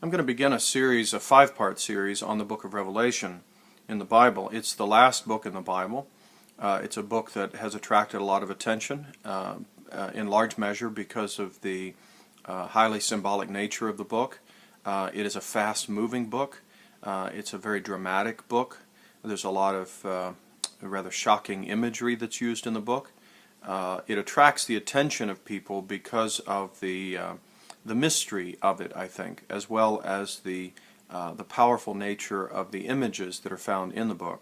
I'm going to begin a series, a five-part series on the book of Revelation in the Bible. It's the last book in the Bible. It's a book that has attracted a lot of attention in large measure because of the highly symbolic nature of the book. It is a fast-moving book. It's a very dramatic book. There's a lot of rather shocking imagery that's used in the book. It attracts the attention of people because of the mystery of it, I think, as well as the powerful nature of the images that are found in the book.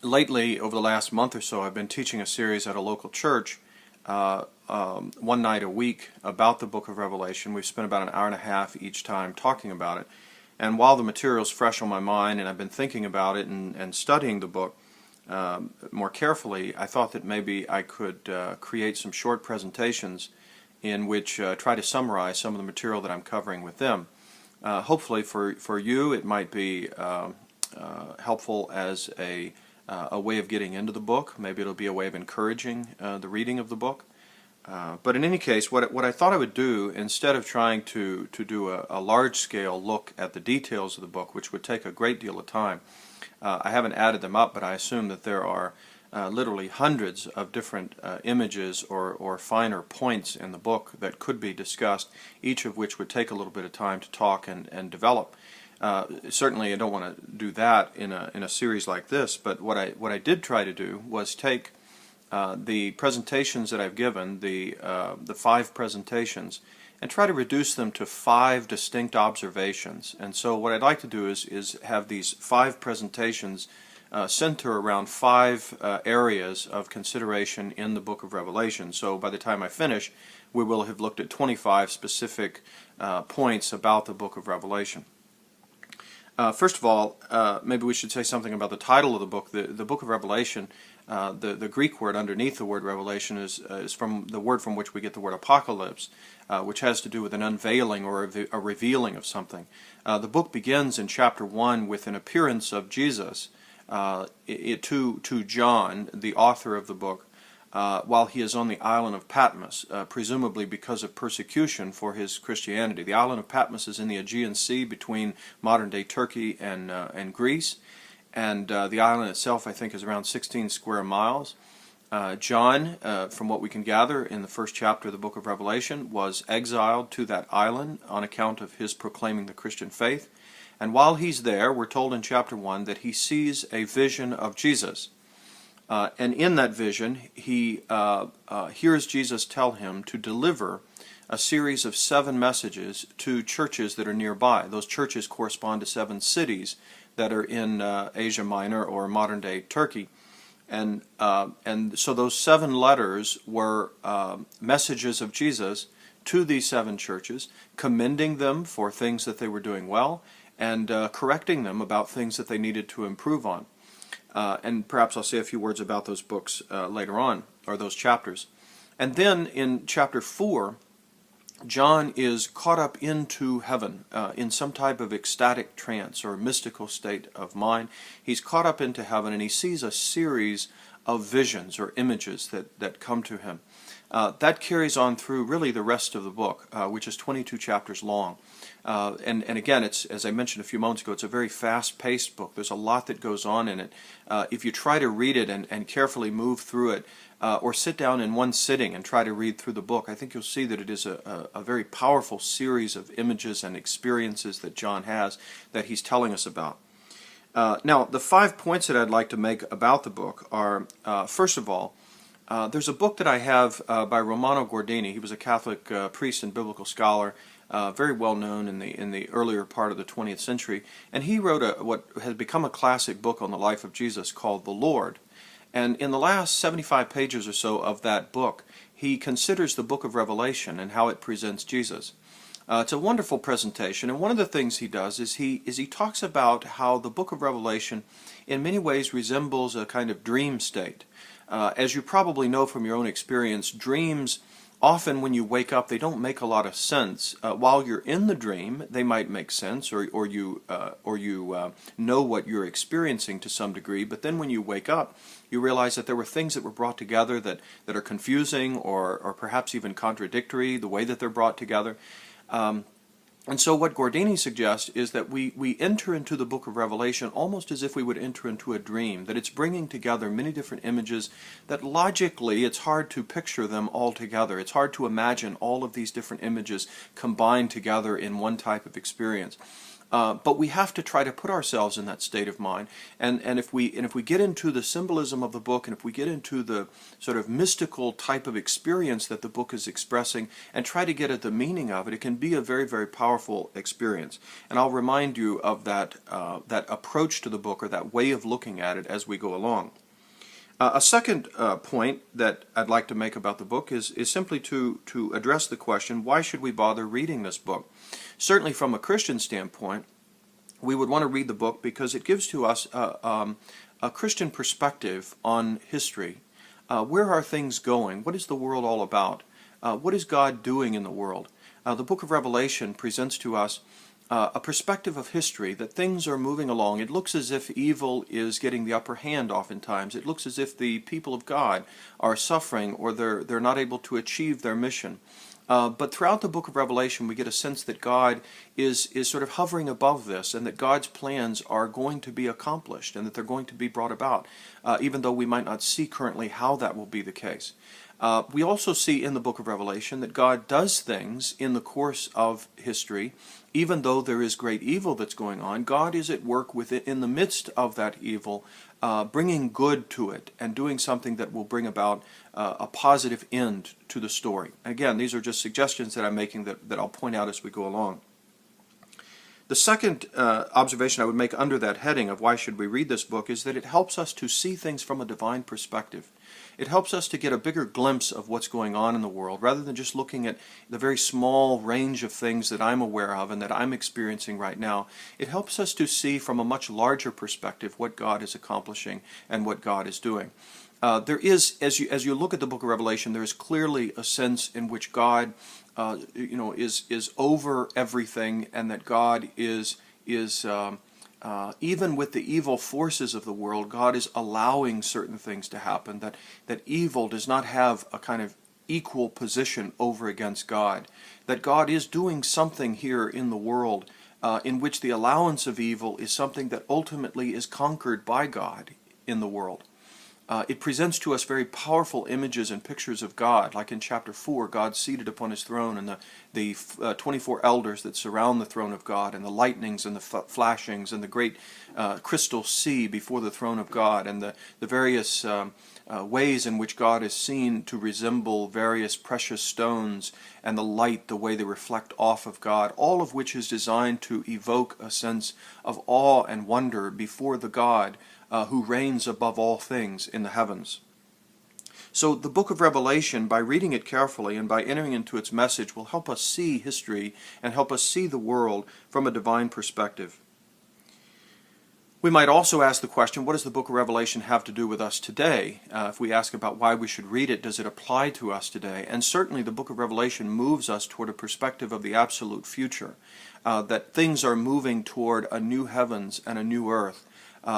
Lately, over the last month or so, I've been teaching a series at a local church one night a week about the book of Revelation. We've spent about an hour and a half each time talking about it. And while the material's fresh on my mind and I've been thinking about it and studying the book more carefully, I thought that maybe I could create some short presentations in which try to summarize some of the material that I'm covering with them. Hopefully for you it might be helpful as a way of getting into the book. Maybe it'll be a way of encouraging the reading of the book. But in any case, what I thought I would do, instead of trying to do a large-scale look at the details of the book, which would take a great deal of time, I haven't added them up, but I assume that there are literally hundreds of different images or finer points in the book that could be discussed, each of which would take a little bit of time to talk and develop. Certainly I don't want to do that in a series like this, but what I did try to do was take the presentations that I've given, the five presentations, and try to reduce them to five distinct observations. And so what I'd like to do is have these five presentations center around five areas of consideration in the book of Revelation. So by the time I finish, we will have looked at 25 specific points about the book of Revelation. First of all, maybe we should say something about the title of the book. The book of Revelation, the Greek word underneath the word Revelation is from the word from which we get the word apocalypse, which has to do with an unveiling or a revealing of something. The book begins in chapter 1 with an appearance of Jesus to John, the author of the book, while he is on the island of Patmos, presumably because of persecution for his Christianity. The island of Patmos is in the Aegean Sea between modern-day Turkey and Greece, and the island itself, I think, is around 16 square miles. John, from what we can gather in the first chapter of the book of Revelation, was exiled to that island on account of his proclaiming the Christian faith. And while he's there, we're told in chapter 1 that he sees a vision of Jesus. And in that vision, he hears Jesus tell him to deliver a series of 7 messages to churches that are nearby. Those churches correspond to 7 cities that are in Asia Minor or modern-day Turkey. And so those 7 letters were messages of Jesus to these 7 churches, commending them for things that they were doing well, and correcting them about things that they needed to improve on. And perhaps I'll say a few words about those books later on, or those chapters. And then in chapter 4, John is caught up into heaven in some type of ecstatic trance or mystical state of mind. He's caught up into heaven and he sees a series of visions or images that come to him. That carries on through really the rest of the book, which is 22 chapters long. And again, it's, as I mentioned a few moments ago, it's a very fast-paced book. There's a lot that goes on in it. If you try to read it and carefully move through it, or sit down in one sitting and try to read through the book, I think you'll see that it is a very powerful series of images and experiences that John has that he's telling us about. Now, the 5 points that I'd like to make about the book are, first of all, there's a book that I have by Romano Guardini. He was a Catholic priest and biblical scholar, very well known in the earlier part of the 20th century, and he wrote what has become a classic book on the life of Jesus called The Lord. And in the last 75 pages or so of that book, he considers the book of Revelation and how it presents Jesus. It's a wonderful presentation, and one of the things he does is he talks about how the book of Revelation in many ways resembles a kind of dream state. As you probably know from your own experience, dreams often when you wake up, they don't make a lot of sense. While you're in the dream, they might make sense, or you know what you're experiencing to some degree. But then when you wake up, you realize that there were things that were brought together that are confusing or perhaps even contradictory, the way that they're brought together. And so what Gordini suggests is that we enter into the book of Revelation almost as if we would enter into a dream, that it's bringing together many different images that logically it's hard to picture them all together. It's hard to imagine all of these different images combined together in one type of experience. But we have to try to put ourselves in that state of mind, and if we get into the symbolism of the book, and if we get into the sort of mystical type of experience that the book is expressing, and try to get at the meaning of it, it can be a very, very powerful experience. And I'll remind you of that that approach to the book, or that way of looking at it as we go along. A second point that I'd like to make about the book is simply to address the question, why should we bother reading this book? Certainly from a Christian standpoint, we would want to read the book because it gives to us a Christian perspective on history. Where are things going? What is the world all about? What is God doing in the world? The book of Revelation presents to us a perspective of history, that things are moving along. It looks as if evil is getting the upper hand oftentimes. It looks as if the people of God are suffering, or they're not able to achieve their mission. But throughout the book of Revelation, we get a sense that God is sort of hovering above this, and that God's plans are going to be accomplished, and that they're going to be brought about, even though we might not see currently how that will be the case. We also see in the book of Revelation that God does things in the course of history. Even though there is great evil that's going on, God is at work in the midst of that evil, bringing good to it and doing something that will bring about a positive end to the story. Again, these are just suggestions that I'm making that I'll point out as we go along. The second observation I would make under that heading of why should we read this book is that it helps us to see things from a divine perspective. It helps us to get a bigger glimpse of what's going on in the world, rather than just looking at the very small range of things that I'm aware of and that I'm experiencing right now. It helps us to see from a much larger perspective what God is accomplishing and what God is doing. There is, as you look at the book of Revelation, there is clearly a sense in which God is over everything, and that God is even with the evil forces of the world, God is allowing certain things to happen, that evil does not have a kind of equal position over against God, that God is doing something here in the world in which the allowance of evil is something that ultimately is conquered by God in the world. It presents to us very powerful images and pictures of God, like in chapter 4, God seated upon his throne, and the 24 elders that surround the throne of God, and the lightnings and the flashings, and the great crystal sea before the throne of God, and the various ways in which God is seen to resemble various precious stones, and the light, the way they reflect off of God, all of which is designed to evoke a sense of awe and wonder before the God who reigns above all things in the heavens. So the book of Revelation, by reading it carefully and by entering into its message, will help us see history and help us see the world from a divine perspective. We might also ask the question, what does the book of Revelation have to do with us today? If we ask about why we should read it, does it apply to us today? And certainly the book of Revelation moves us toward a perspective of the absolute future, that things are moving toward a new heavens and a new earth,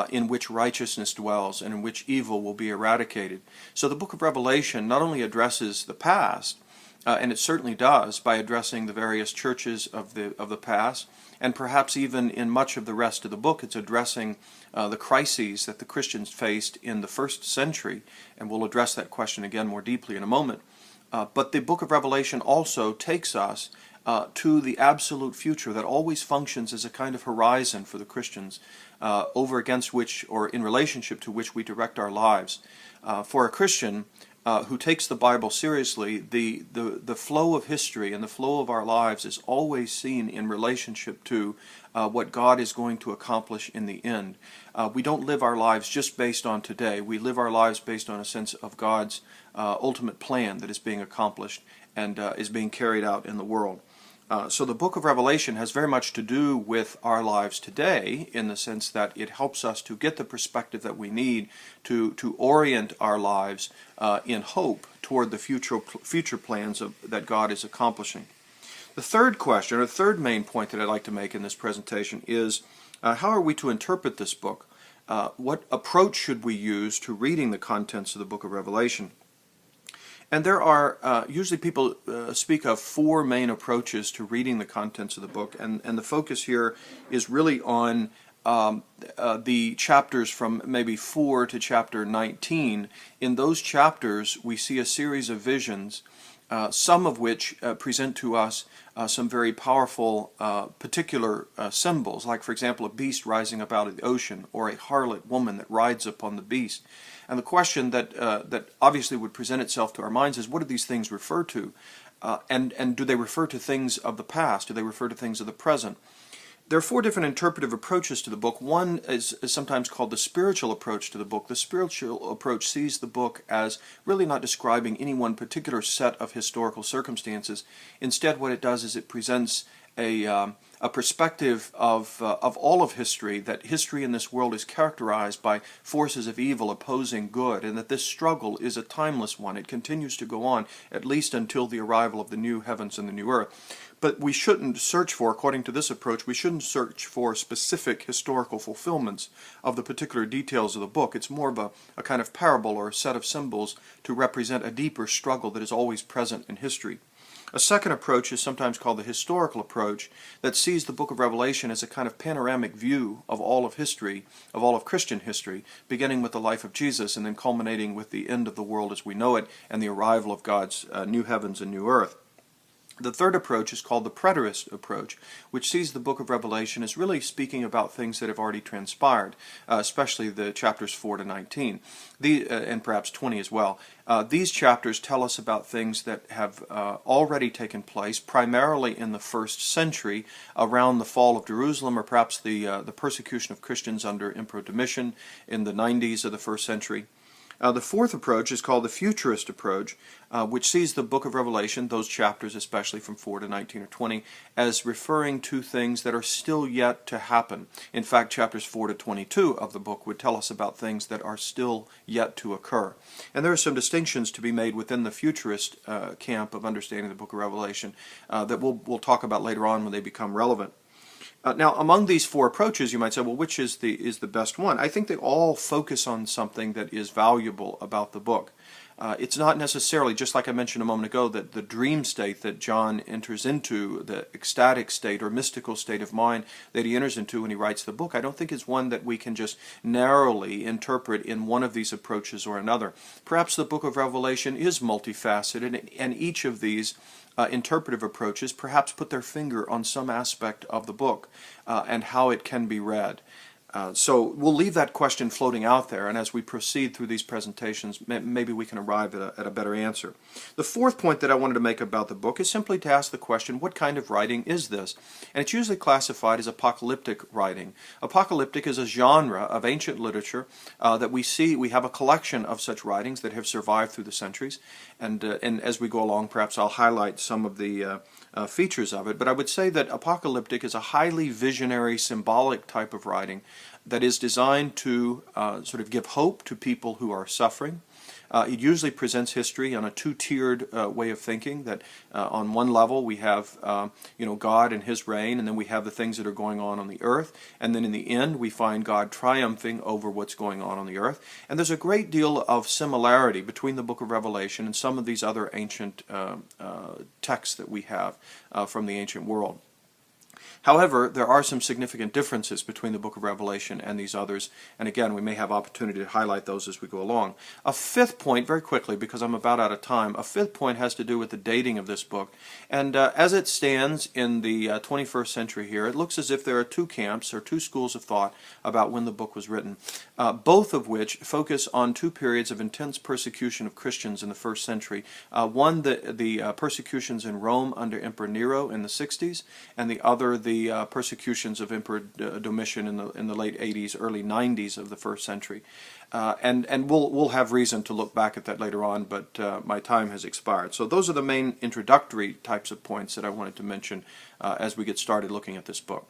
in which righteousness dwells and in which evil will be eradicated. So the book of Revelation not only addresses the past, and it certainly does by addressing the various churches of the past, and perhaps even in much of the rest of the book it's addressing the crises that the Christians faced in the first century, and we'll address that question again more deeply in a moment. But the book of Revelation also takes us to the absolute future that always functions as a kind of horizon for the Christians, over against which, or in relationship to which, we direct our lives. For a Christian who takes the Bible seriously, the flow of history and the flow of our lives is always seen in relationship to what God is going to accomplish in the end. We don't live our lives just based on today. We live our lives based on a sense of God's ultimate plan that is being accomplished and is being carried out in the world. So the book of Revelation has very much to do with our lives today, in the sense that it helps us to get the perspective that we need to orient our lives in hope toward the future plans that God is accomplishing. The third question, or the third main point that I'd like to make in this presentation is, how are we to interpret this book? What approach should we use to reading the contents of the book of Revelation? And there are, usually people speak of four main approaches to reading the contents of the book, and the focus here is really on the chapters from maybe 4 to chapter 19. In those chapters, we see a series of visions, some of which present to us some very powerful particular symbols, like, for example, a beast rising up out of the ocean, or a harlot woman that rides upon the beast. And the question that obviously would present itself to our minds is, what do these things refer to? And do they refer to things of the past? Do they refer to things of the present? There are four different interpretive approaches to the book. One is sometimes called the spiritual approach to the book. The spiritual approach sees the book as really not describing any one particular set of historical circumstances. Instead, what it does is it presents a perspective of all of history, that history in this world is characterized by forces of evil opposing good, and that this struggle is a timeless one. It continues to go on at least until the arrival of the new heavens and the new earth. But we shouldn't search for, according to this approach, we shouldn't search for specific historical fulfillments of the particular details of the book. It's more of a kind of parable or a set of symbols to represent a deeper struggle that is always present in history. A second approach is sometimes called the historical approach, that sees the book of Revelation as a kind of panoramic view of all of history, of all of Christian history, beginning with the life of Jesus and then culminating with the end of the world as we know it and the arrival of God's new heavens and new earth. The third approach is called the preterist approach, which sees the book of Revelation as really speaking about things that have already transpired, especially the chapters 4 to 19, and perhaps 20 as well. These chapters tell us about things that have already taken place, primarily in the first century, around the fall of Jerusalem, or perhaps the persecution of Christians under Emperor Domitian in the 90s of the first century. The fourth approach is called the Futurist Approach, which sees the book of Revelation, those chapters especially from 4 to 19 or 20, as referring to things that are still yet to happen. In fact, chapters 4 to 22 of the book would tell us about things that are still yet to occur. And there are some distinctions to be made within the Futurist camp of understanding the book of Revelation that we'll talk about later on when they become relevant. Now, among these four approaches, you might say, well, which is the best one? I think they all focus on something that is valuable about the book. It's not necessarily, just like I mentioned a moment ago, that the dream state that John enters into, the ecstatic state or mystical state of mind that he enters into when he writes the book, I don't think is one that we can just narrowly interpret in one of these approaches or another. Perhaps the book of Revelation is multifaceted, and each of these interpretive approaches perhaps put their finger on some aspect of the book and how it can be read. So we'll leave that question floating out there, and as we proceed through these presentations, maybe we can arrive at a better answer. The fourth point that I wanted to make about the book is simply to ask the question, what kind of writing is this? And it's usually classified as apocalyptic writing. Apocalyptic is a genre of ancient literature that we have a collection of such writings that have survived through the centuries, and as we go along, perhaps I'll highlight some of the features of it, but I would say that apocalyptic is a highly visionary, symbolic type of writing that is designed to sort of give hope to people who are suffering. It usually presents history on a two-tiered way of thinking, that on one level we have God and His reign, and then we have the things that are going on the earth, and then in the end we find God triumphing over what's going on the earth. And there's a great deal of similarity between the book of Revelation and some of these other ancient texts that we have from the ancient world. However, there are some significant differences between the book of Revelation and these others, and again, we may have opportunity to highlight those as we go along. A fifth point, very quickly, because I'm about out of time, a fifth point has to do with the dating of this book. And as it stands in the 21st century here, it looks as if there are two camps, or two schools of thought about when the book was written, both of which focus on two periods of intense persecution of Christians in the first century. One, the persecutions in Rome under Emperor Nero in the 60s, and the other, the persecutions of Emperor Domitian in the late 80s, early 90s of the first century. And we'll have reason to look back at that later on, but my time has expired. So those are the main introductory types of points that I wanted to mention as we get started looking at this book.